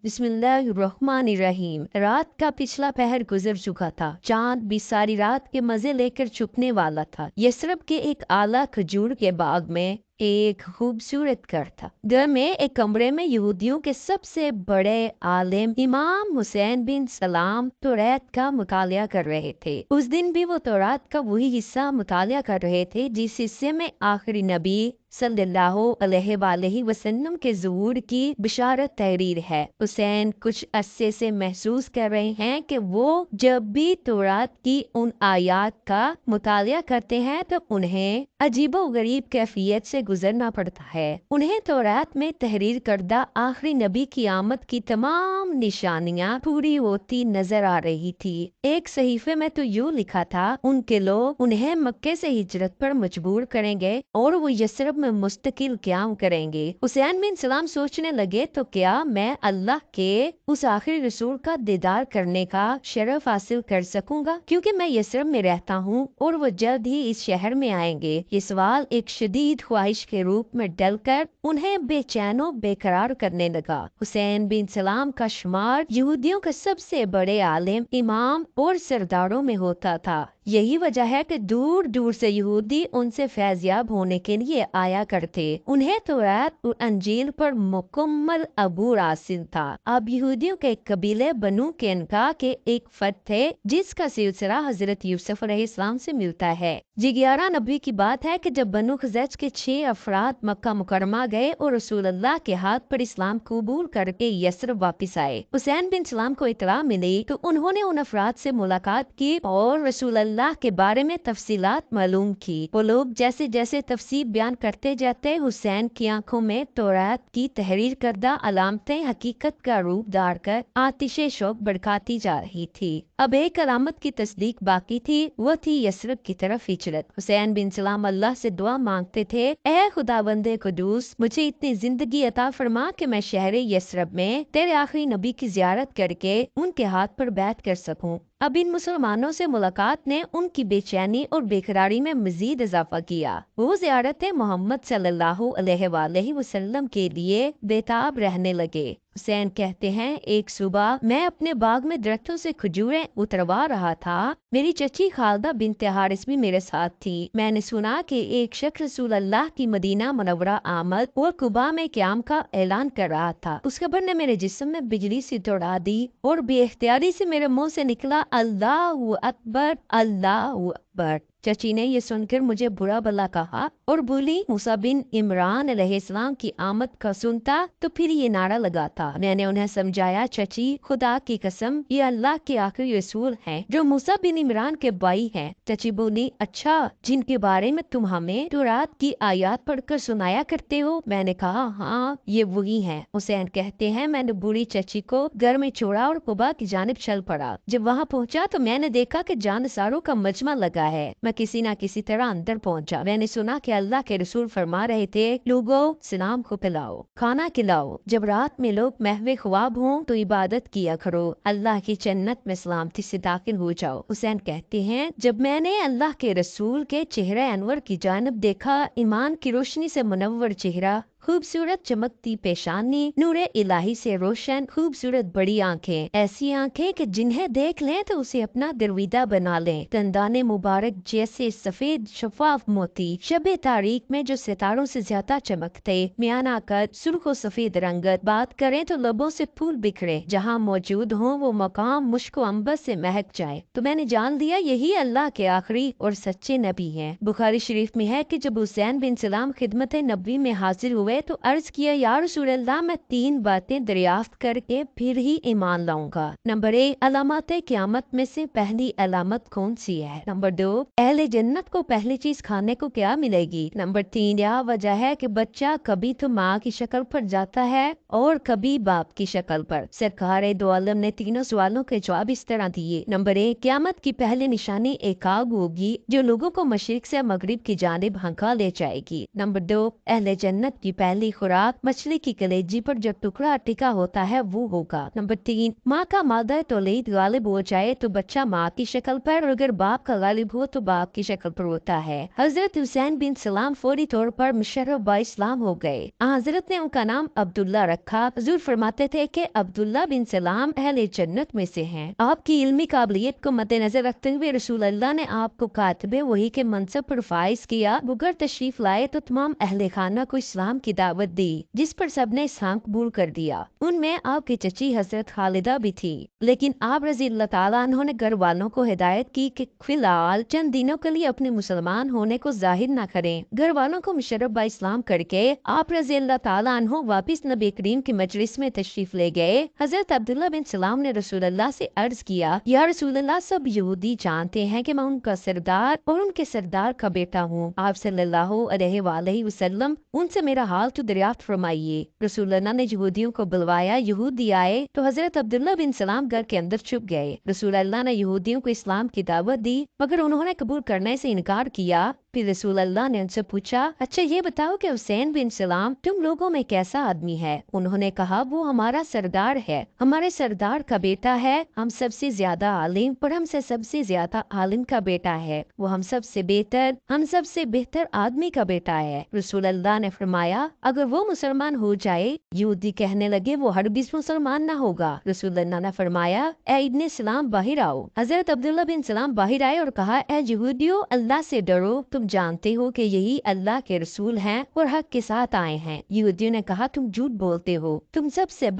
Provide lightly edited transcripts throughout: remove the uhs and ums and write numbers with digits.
बिस्मिल्लाहिर्रहमानिर्रहीम। रात का पिछला पहर गुजर चुका था। चांद भी सारी रात के मजे लेकर छुपने वाला था। यसरब के एक आला खजूर के बाग में एक खूबसूरत घर था। घर में एक कमरे में यहूदियों के सबसे बड़े आलिम इमाम हुसैन बिन सलाम तौरात का मुतालिया कर रहे थे। उस दिन भी वो तौरात का वही हिस्सा मुतालिया कर रहे थे जिस हिस्से में आखिरी नबी सल्लल्लाहु अलैहि वसल्लम के ज़ुहूर की बिशारत तहरीर है। हुसैन कुछ अरसे से महसूस कर रहे हैं कि वो जब भी तौरात की उन आयात का मुतालिया करते हैं तो उन्हें अजीबो गरीब कैफियत से गुजरना पड़ता है। उन्हें तौरात में तहरीर करदा आखिरी नबी की आमद की तमाम निशानियां पूरी होती नजर आ रही थी। एक सहीफे में तो यूँ लिखा था, उनके लोग उन्हें मक्के से हिजरत पर मजबूर करेंगे और वो यसरब में मुस्तकिल क़याम करेंगे। हुसैन बिन सलाम सोचने लगे, तो क्या मैं अल्लाह के उस आखिरी रसूल का दीदार करने का शरफ हासिल कर सकूंगा, क्योंकि मैं यसरब में रहता हूँ और वो जल्द ही इस शहर में आएंगे। ये सवाल एक शदीद ख्वाहिश के रूप में डलकर उन्हें बेचैनो बेकरार करने लगा। हुसैन बिन सलाम का शुमार यहूदियों के सबसे बड़े आलिम, इमाम और सरदारों में होता था। यही वजह है कि दूर दूर से यहूदी उनसे फैज़याब होने के लिए आया करते। उन्हें तौरात और अंजील पर मुकम्मल अबूर हासिल था। अब यहूदियों के कबीले बनु कैनुका के एक फर्द थे जिसका सिलसिला हजरत यूसुफ अलैहिस्सलाम से मिलता है। जी 11 नबी की बात है कि जब बनु खज़रज के 6 अफराद मक्का मुकरमा गए और रसूल अल्लाह के हाथ पर इस्लाम कबूल करके यसरब वापिस आए। हुसैन बिन सलाम को इतला मिली तो उन्होंने उन अफराद से मुलाकात की और रसूल अल्लाह के बारे में तफसीलात मालूम की। वो लोग जैसे जैसे तफसील बयान करते जाते, हुसैन की आंखों में तौरात की तहरीर करदा अलामतें हकीकत का रूप धार कर आतिशे शौक भड़काती जा रही थी। अब एक अलामत की तस्दीक बाकी थी, वो थी यसरब की तरफ हिजरत। हुसैन बिन सलाम अल्लाह से दुआ मांगते थे, ए खुदावंदे कुदूस, मुझे इतनी जिंदगी अता फरमा कि मैं शहर यसरब में तेरे आखिरी नबी की जियारत करके उनके हाथ पर बैत कर सकूं। अब इन मुसलमानों से मुलाकात ने उनकी बेचैनी और बेकरारी में मजीद इजाफा किया। वो ज़ियारत मोहम्मद सल्लल्लाहु अलैहि वसल्लम के लिए बेताब रहने लगे। हुसैन कहते हैं, एक सुबह मैं अपने बाग में दरख्तों से खजूरें उतरवा रहा था। मेरी चची खालदा बिनते हारिस भी मेरे साथ थी। मैंने सुना कि एक शख्स रसूल अल्लाह की मदीना मुनव्वरा आमद और कुबा में क़याम का ऐलान कर रहा था। उस खबर ने मेरे जिस्म में बिजली सी दौड़ा दी और बेख्तियारी से मेरे मुंह से निकला, अल्लाहु अकबर, अल्लाहु अकबर। चची ने ये सुनकर मुझे बुरा भला कहा और बोली, मूसा बिन इमरान अलैहिस्सलाम की आमद का सुनता तो फिर ये नारा लगाता। मैंने उन्हें समझाया, चची खुदा की कसम, ये अल्लाह के आखिरी रसूल हैं जो मूसा बिन इमरान के भाई हैं। चची बोली, अच्छा, जिनके बारे में तुम हमें तौरात की आयात पढ़कर सुनाया करते हो? मैंने कहा, हाँ, ये वही हैं। हुसैन कहते हैं, मैंने बूढ़ी चची को घर में छोड़ा और कुबा की जानिब चल पड़ा। जब वहाँ पहुँचा तो मैंने देखा कि जानसारों का मजमा लगा है। मैं किसी न किसी तरह अंदर पहुंचा। मैंने सुना कि अल्लाह के रसूल फरमा रहे थे, लोगों, सलाम को पिलाओ, खाना खिलाओ। जब रात में लोग महवे ख्वाब हों तो इबादत किया करो, अल्लाह की जन्नत में सलामती से दाखिल हो जाओ। हुसैन कहते हैं, जब मैंने अल्लाह के रसूल के चेहरे अनवर की जानब देखा, ईमान की रोशनी से मुनव्वर चेहरा, खूबसूरत चमकती पेशानी, नूरे इलाही से रोशन, खूबसूरत बड़ी आंखें, ऐसी आंखें कि जिन्हें देख लें तो उसे अपना दरवीदा बना लें। दंदाने मुबारक जैसे सफेद शफाफ मोती, शबे तारीख में जो सितारों से ज्यादा चमकते, म्याना कद, सुर्ख सफेद रंगत, बात करें तो लबों से फूल बिखरे, जहाँ मौजूद हो वो मकाम मुश्को अंबर से महक जाए। तो मैंने जान लिया यही अल्लाह के आखिरी और सच्चे नबी हैं। बुखारी शरीफ में है कि जब हुसैन बिन सलाम खिदमत नबी में हाजिर हुए तो अर्ज किया, या रसूल अल्लाह, मैं 3 बातें दरियाफ्त करके फिर ही ईमान लाऊंगा। नंबर 1, अलामत क़यामत में से पहली अलामत कौन सी है? नंबर 2, अहले जन्नत को पहली चीज खाने को क्या मिलेगी? नंबर 3, यह वजह है कि बच्चा कभी तो माँ की शक्ल पर जाता है और कभी बाप की शक्ल पर। सरकार दो आलम ने तीनों सवालों के जवाब इस तरह दिए। नंबर 1, क़यामत की पहली निशानी एक आग होगी जो लोगों को मशरिक से मगरिब की जानिब हंका ले जाएगी। नंबर 2, अहले जन्नत की पहली खुराक मछली की कलेजी पर जो टुकड़ा टिका होता है वो होगा। नंबर 3, माँ का मादा तौलीद गालिब हो जाए तो बच्चा माँ की शक्ल पर, और अगर बाप का गालिब हो तो बाप की शक्ल पर होता है। हजरत हुसैन बिन सलाम फौरी तौर पर मुशर्रफ बा इस्लाम हो गए। हजरत ने उनका नाम अब्दुल्ला रखा। हुजूर फरमाते थे कि अब्दुल्ला बिन सलाम अहले जन्नत में से हैं। आपकी इल्मी काबिलियत को मद्देनजर रखते हुए रसूल अल्लाह ने आपको कातिबे वही के मनसब पर फाइज किया। बुगर तशरीफ लाए तो तमाम अहले खाना को इस्लाम की दावत दी, जिस पर सबने इस्लाम कबूल कर दिया। उनमें आपकी चची हजरत खालिदा भी थी, लेकिन आप रजी अल्लाह ताला अन्हों ने घर वालों को हिदायत की कि फिलहाल चंद दिनों के लिए अपने मुसलमान होने को जाहिर न करें। घर वालों को मुशर्रफ बा इस्लाम करके आप रजी अल्लाह ताला अन्हों वापिस नबी करीम की मजलिस में तशरीफ ले गए। हजरत अब्दुल्ला बिन सलाम ने रसूल अल्लाह से अर्ज किया, या रसूल अल्लाह, सब यहूदी जानते हैं कि मैं उनका सरदार और उनके सरदार का बेटा हूँ। आप सल्लल्लाहु अलैहि वसल्लम उनसे मेरा हाल तो दरियाफ्त फरमाइए। रसूल अल्लाह ने यहूदियों को बुलवाया। यहूदी आए तो हजरत अब्दुल्ला बिन सलाम घर के अंदर छुप गए। रसूल अल्लाह ने यहूदियों को इस्लाम की दावत दी, मगर उन्होंने कबूल करने से इनकार किया। फिर रसूल अल्लाह ने उनसे पूछा, अच्छा ये बताओ कि हुसैन बिन सलाम तुम लोगों में कैसा आदमी है? उन्होंने कहा, वो हमारा सरदार है, हमारे सरदार का बेटा है। हम सबसे ज्यादा आलिम और हमसे सबसे ज्यादा आलिम का बेटा है। वो हम सबसे बेहतर आदमी का बेटा है। रसूल अल्लाह ने फरमाया, अगर वो मुसलमान हो जाए। यहूदी कहने लगे, वो हरगिज़ मुसलमान ना होगा। रसूल अल्लाह ने फरमाया, ए इब्ने सलाम बाहर आओ। हजरत अब्दुल्ला बिन सलाम बाहर आए और कहा, ए यहूदियों, अल्लाह से डरो। तुम जानते हो कि यही अल्लाह के रसूल हैं और हक के साथ आए हैं। यहूदियों ने कहा, तुम झूठ बोलते हो, तुम सबसे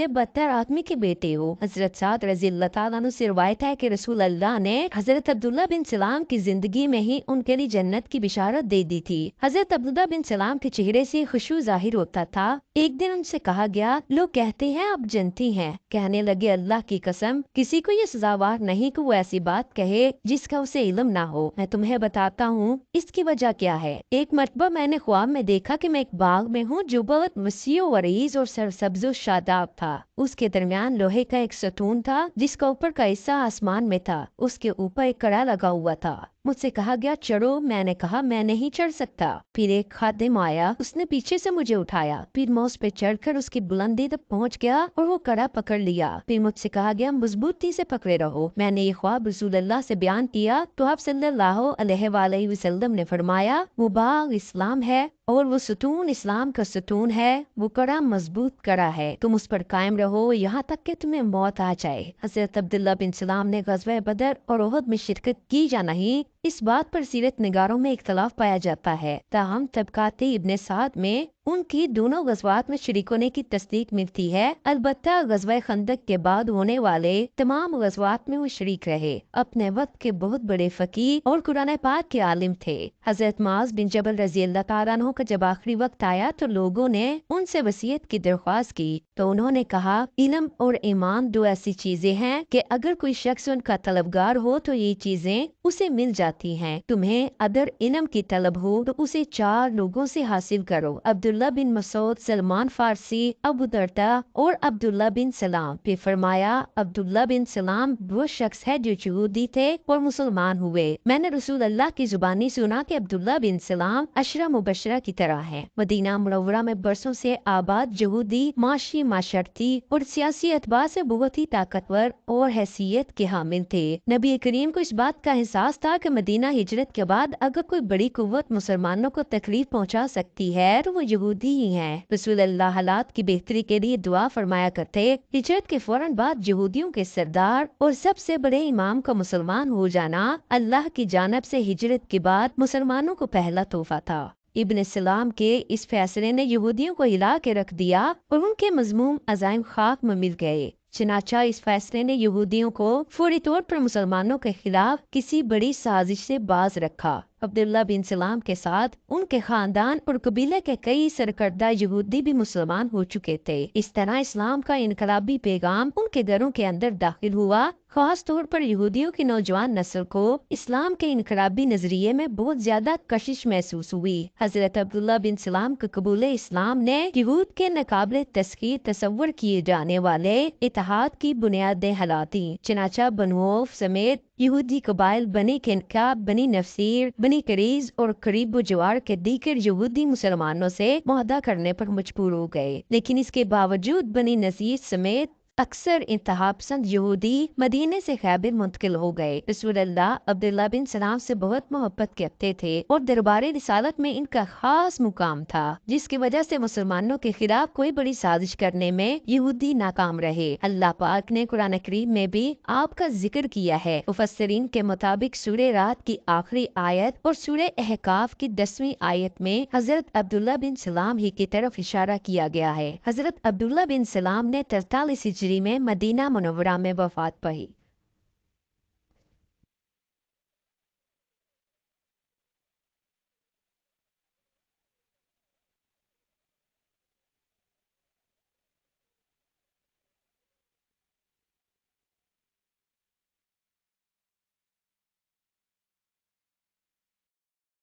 बदतर आदमी के बेटे हो। हजरत साद रज़ी अल्लाह ताला अन्हु से रिवायत है कि रसूल अल्लाह ने हजरत अब्दुल्ला बिन सलाम की जिंदगी में ही उनके लिए जन्नत की बिशारत दे दी थी। हजरत अब्दुल्ला बिन सलाम के चेहरे से खुशू जाहिर होता था। एक दिन उनसे कहा गया, लोग कहते हैं आप जनती हैं। कहने लगे, अल्लाह की कसम, किसी को ये सजावार नहीं कि वो ऐसी बात कहे जिसका उसे इल्म ना हो। मैं तुम्हें बताता हूँ इसकी वजह क्या है। एक मरतबा मैंने ख्वाब में देखा कि मैं एक बाग में हूँ जो बहुत वसीओ वरीज और सरसब्ज़ो शादाब था। उसके दरमियान लोहे का एक सतून था जिसका ऊपर का हिस्सा आसमान में था। उसके ऊपर एक कड़ा लगा हुआ था। मुझसे कहा गया, चढ़ो। मैंने कहा, मैं नहीं चढ़ सकता। फिर एक खादिम आया, उसने पीछे से मुझे उठाया। फिर मैं उस पे चढ़कर उसकी बुलंदी तक पहुंच गया और वो कड़ा पकड़ लिया। फिर मुझसे कहा गया, मजबूती से पकड़े रहो। मैंने ये ख्वाब रसूल अल्लाह से बयान किया तो आप सल्लल्लाहु अलैहि वसल्लम ने फरमाया, वो बाग इस्लाम है और वो सतून इस्लाम का सतून है। वो कड़ा मजबूत कड़ा है, तुम उस पर कायम रहो यहाँ तक कि तुम्हें मौत आ जाए। हजरत अब्दुल्ला बिन सलाम ने ग़ज़वा बदर और उहद में शिरकत की या नहीं, इस बात पर सीरत निगारों में इख्तलाफ पाया जाता है। ताहम तबकाते इब्ने साद में उनकी दोनों गज़वात में शरीक होने की तस्दीक मिलती है। अलबत्ता ग़ज़वा खंदक के बाद होने वाले तमाम गज़वात में वो शरीक रहे। अपने वक्त के बहुत बड़े फ़कीह और कुरान पाक के आलिम थे। हजरत माज बिन जबल रज़ी अल्लाह ताला अन्हु का जब आखिरी वक्त आया तो लोगों ने उनसे वसीयत की दरख्वास्त की तो उन्होंने कहा, इल्म और ईमान दो ऐसी चीजें हैं कि अगर कोई शख्स उनका तलबगार हो तो ये चीजें उसे मिल जाती हैं। तुम्हें अगर इल्म की तलब हो तो उसे 4 लोगों से हासिल करो, अब्दुल्ला बिन मसूद, सलमान फारसी, अबू दरदा और अब्दुल्ला बिन सलाम। फिर फरमाया, अब्दुल्ला बिन सलाम वो शख्स है जो यहूदी थे और मुसलमान हुए। मैंने रसूल अल्लाह की जुबानी सुना कि अब्दुल्ला बिन सलाम अशरा मुबशरा की तरह है। मदीना मुनव्वरा में बरसों से आबाद यहूदी माशी माशरती और सियासी एतबार से बहुत ही ताकतवर और हैसियत के हामिल थे। नबी करीम को इस बात का एहसास था कि मदीना हिजरत के बाद अगर कोई बड़ी कुव्वत मुसलमानों को तकलीफ पहुंचा सकती है तो वो यहूदी ही हैं। रसूल अल्लाह हालात की बेहतरी के लिए दुआ फरमाया करते। हिजरत के फौरन बाद यहूदियों के सरदार और सबसे बड़े इमाम का मुसलमान हो जाना अल्लाह की जानब से हिजरत के बाद मुसलमानों को पहला तोहफा था। इब्न सलाम के इस फैसले ने यहूदियों को हिला के रख दिया और उनके मजमूम अज़ाइम खाक में मिल गए। चनाचा इस फैसले ने यहूदियों को फौरी तौर पर मुसलमानों के खिलाफ किसी बड़ी साजिश से बाज रखा। अब्दुल्ला बिन सलाम के साथ उनके खानदान और कबीले के कई सरकर्दा यहूदी भी मुसलमान हो चुके थे। इस तरह इस्लाम का इनकलाबी पैगाम उनके घरों के अंदर दाखिल हुआ। खास तौर पर यहूदियों की नौजवान नस्ल को इस्लाम के इनकलाबी नजरिए में बहुत ज्यादा कशिश महसूस हुई। हजरत अब्दुल्ला बिन सलाम के कबूल इस्लाम ने यहूद के नाकाबिले तस्खीर तस्वर किए जाने वाले इत्तेहाद की बुनियादें हिला दी। चनाचा बनु औफ समेत یہودی قبائل بنی کنکاب، بنی نفسیر، بنی قریظ اور قریب و جوار کے دیگر یہودی مسلمانوں سے معاہدہ کرنے پر مجبور ہو گئے، لیکن اس کے باوجود بنی نذیر سمیت اکثر انتہا پسند یہودی مدینے سے خیبر منتقل ہو گئے۔ رسول اللہ عبداللہ بن سلام سے بہت محبت کرتے تھے اور دربار رسالت میں ان کا خاص مقام تھا، جس کی وجہ سے مسلمانوں کے خلاف کوئی بڑی سازش کرنے میں یہودی ناکام رہے۔ اللہ پاک نے قرآن کریم میں بھی آپ کا ذکر کیا ہے۔ مفسرین کے مطابق سورہ رات کی آخری آیت اور سورہ احقاف کی 10ویں آیت میں حضرت عبداللہ بن سلام ہی کی طرف اشارہ کیا گیا ہے۔ حضرت عبداللہ بن سلام نے 43 ہجری میں مدینہ منورہ میں وفات پائی۔